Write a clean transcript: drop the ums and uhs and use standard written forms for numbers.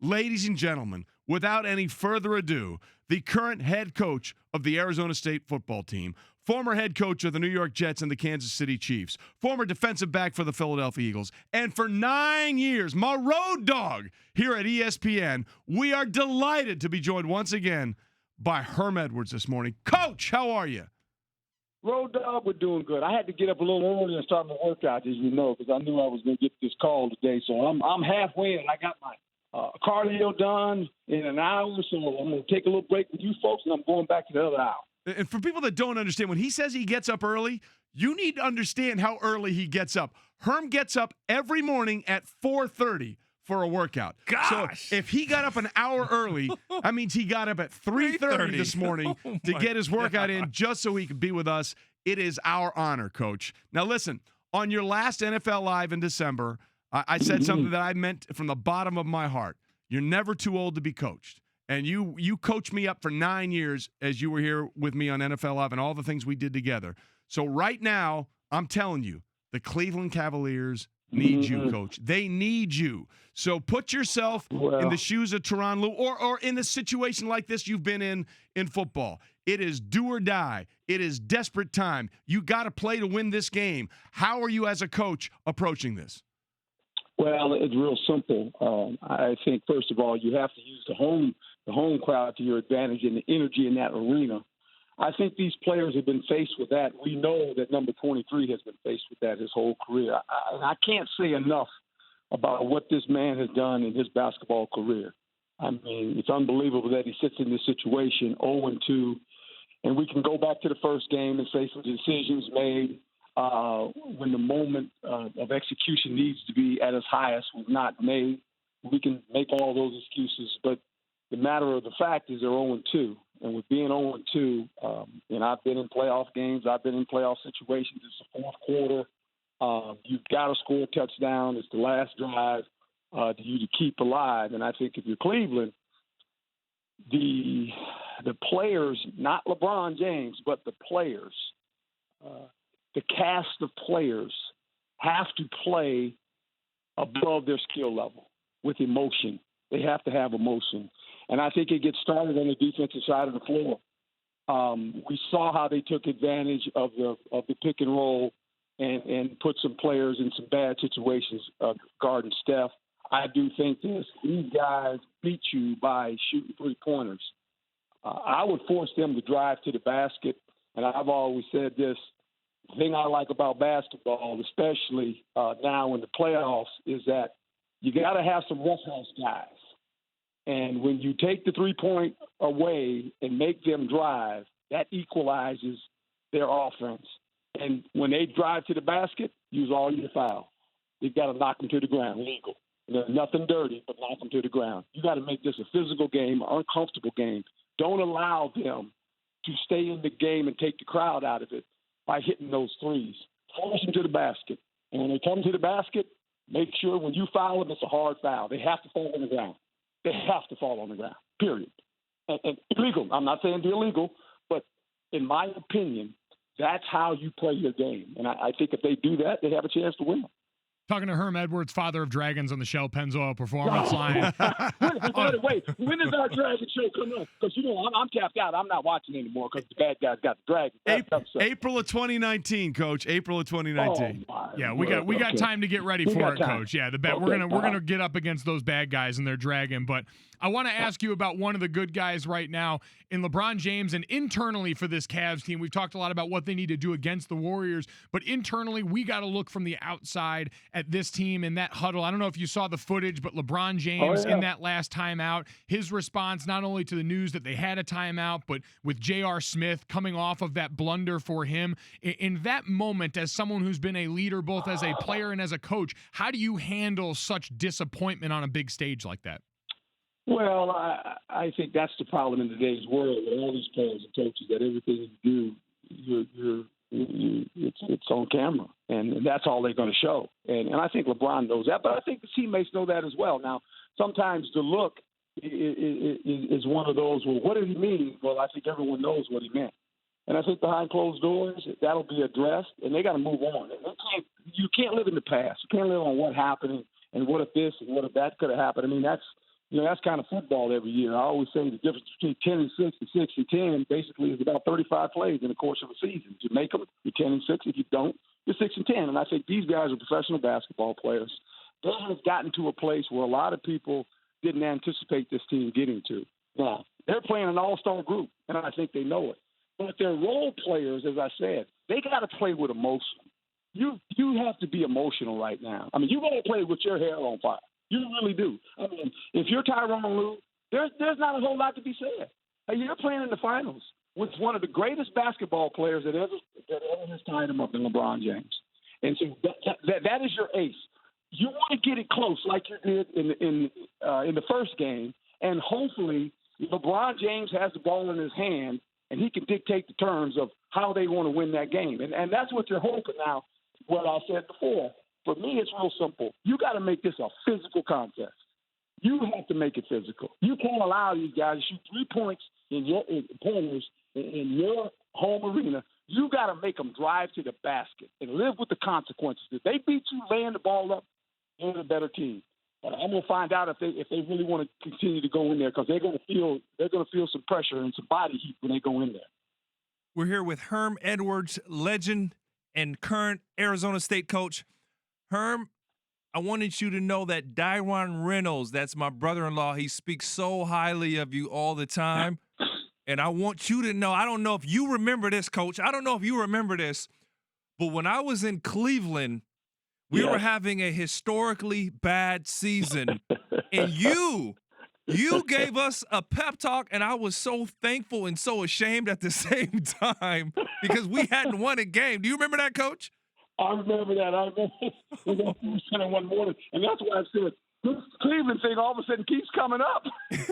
ladies and gentlemen, without any further ado, the current head coach of the Arizona State football team, former head coach of the New York Jets and the Kansas City Chiefs, former defensive back for the Philadelphia Eagles, and for 9 years, my road dog here at ESPN. We are delighted to be joined once again by Herm Edwards this morning. Coach, how are you? Road dog, we're doing good. I had to get up a little early and start my workout, as you know, because I knew I was going to get this call today. So I'm halfway, and I got my cardio done in an hour. So I'm going to take a little break with you folks, and I'm going back to the other hour. And for people that don't understand, when he says he gets up early, you need to understand how early he gets up. Herm gets up every morning at 4:30 for a workout. Gosh. So if he got up an hour early, that means he got up at 3:30 this morning to get his workout in just so he could be with us. It is our honor, Coach. Now, listen, on your last NFL Live in December, I said something that I meant from the bottom of my heart. You're never too old to be coached. And you coached me up for 9 years as you were here with me on NFL Live and all the things we did together. So right now, I'm telling you, the Cleveland Cavaliers need you, Coach. They need you. So put yourself in the shoes of Tyronn Lue or in a situation like this you've been in football. It is do or die. It is desperate time. You got to play to win this game. How are you as a coach approaching this? Well, it's real simple. I think, first of all, you have to use the home crowd to your advantage and the energy in that arena. I think these players have been faced with that. We know that number 23 has been faced with that his whole career. I can't say enough about what this man has done in his basketball career. I mean, it's unbelievable that he sits in this situation 0-2, and we can go back to the first game and say some decisions made when the moment of execution needs to be at its highest was not made. We can make all those excuses, but the matter of the fact is they're 0-2. And with being 0-2, and I've been in playoff games, I've been in playoff situations. It's the fourth quarter. You've got to score a touchdown. It's the last drive to keep alive. And I think if you're Cleveland, the players, not LeBron James, but the players, the cast of players have to play above their skill level with emotion. They have to have emotion. And I think it gets started on the defensive side of the floor. We saw how they took advantage of the pick and roll and put some players in some bad situations guarding Steph. I do think these guys beat you by shooting three-pointers. I would force them to drive to the basket, and I've always said this. The thing I like about basketball, especially now in the playoffs, is that you got to have some roughhouse guys. And when you take the three-point away and make them drive, that equalizes their offense. And when they drive to the basket, use all your foul. You've got to knock them to the ground, legal. There's nothing dirty, but knock them to the ground. You got to make this a physical game, an uncomfortable game. Don't allow them to stay in the game and take the crowd out of it by hitting those threes. Force them to the basket. And when they come to the basket, make sure when you foul them, it's a hard foul. They have to fall on the ground. They have to fall on the ground, period. And illegal. I'm not saying they're illegal, but in my opinion, that's how you play your game. And I think if they do that, they have a chance to win. Talking to Herm Edwards, father of dragons on the Shell Pennzoil Performance Line. By the way, when does our dragon show come up? Because, I'm tapped out. I'm not watching anymore because the bad guys got the dragon. April of 2019, Coach. April of 2019. Yeah, we got time to get ready for it, Coach. Yeah, we're gonna get up against those bad guys and their dragon. But I want to ask you about one of the good guys right now in LeBron James, and internally for this Cavs team. We've talked a lot about what they need to do against the Warriors, but internally we got to look from the outside at this team in that huddle. I don't know if you saw the footage, but LeBron James in that last timeout, his response not only to the news that they had a timeout, but with J.R. Smith coming off of that blunder for him. In that moment, as someone who's been a leader both as a player and as a coach, how do you handle such disappointment on a big stage like that? Well, I think that's the problem in today's world with all these players and coaches, that everything you do, it's on camera, and that's all they're going to show. And I think LeBron knows that, but I think the teammates know that as well. Now, sometimes the look is one of those, well, what did he mean? Well, I think everyone knows what he meant. And I think behind closed doors, that'll be addressed, and they got to move on. You can't live in the past. You can't live on what happened and what if this and what if that could have happened. I mean, that's That's kind of football every year. I always say the difference between 10 and 6 and 6 and 10 basically is about 35 plays in the course of a season. If you make them, you're 10 and 6. If you don't, you're 6 and 10. And I think these guys are professional basketball players. They have gotten to a place where a lot of people didn't anticipate this team getting to. Now, they're playing an all-star group, and I think they know it. But they're role players, as I said. They got to play with emotion. You have to be emotional right now. I mean, you got to play with your hair on fire. You really do. I mean, if you're Tyronn Lue, there's not a whole lot to be said. Hey, you're playing in the finals with one of the greatest basketball players that ever has tied him up in LeBron James. And so that is your ace. You want to get it close like you did in the first game, and hopefully LeBron James has the ball in his hand and he can dictate the terms of how they want to win that game. And that's what you're hoping now. What I said before. For me, it's real simple. You got to make this a physical contest. You have to make it physical. You can't allow these guys to shoot 3 points in your home arena. You got to make them drive to the basket and live with the consequences. If they beat you laying the ball up, they're the better team. But I'm gonna find out if they really want to continue to go in there, because they're gonna feel some pressure and some body heat when they go in there. We're here with Herm Edwards, legend and current Arizona State coach. Herm, I wanted you to know that Dyron Reynolds, that's my brother-in-law, he speaks so highly of you all the time. And I want you to know, I don't know if you remember this, Coach. I don't know if you remember this, but when I was in Cleveland, we were having a historically bad season. And you gave us a pep talk, and I was so thankful and so ashamed at the same time because we hadn't won a game. Do you remember that, Coach? I remember that. I remember we were one morning, and that's why I said this Cleveland thing all of a sudden keeps coming up.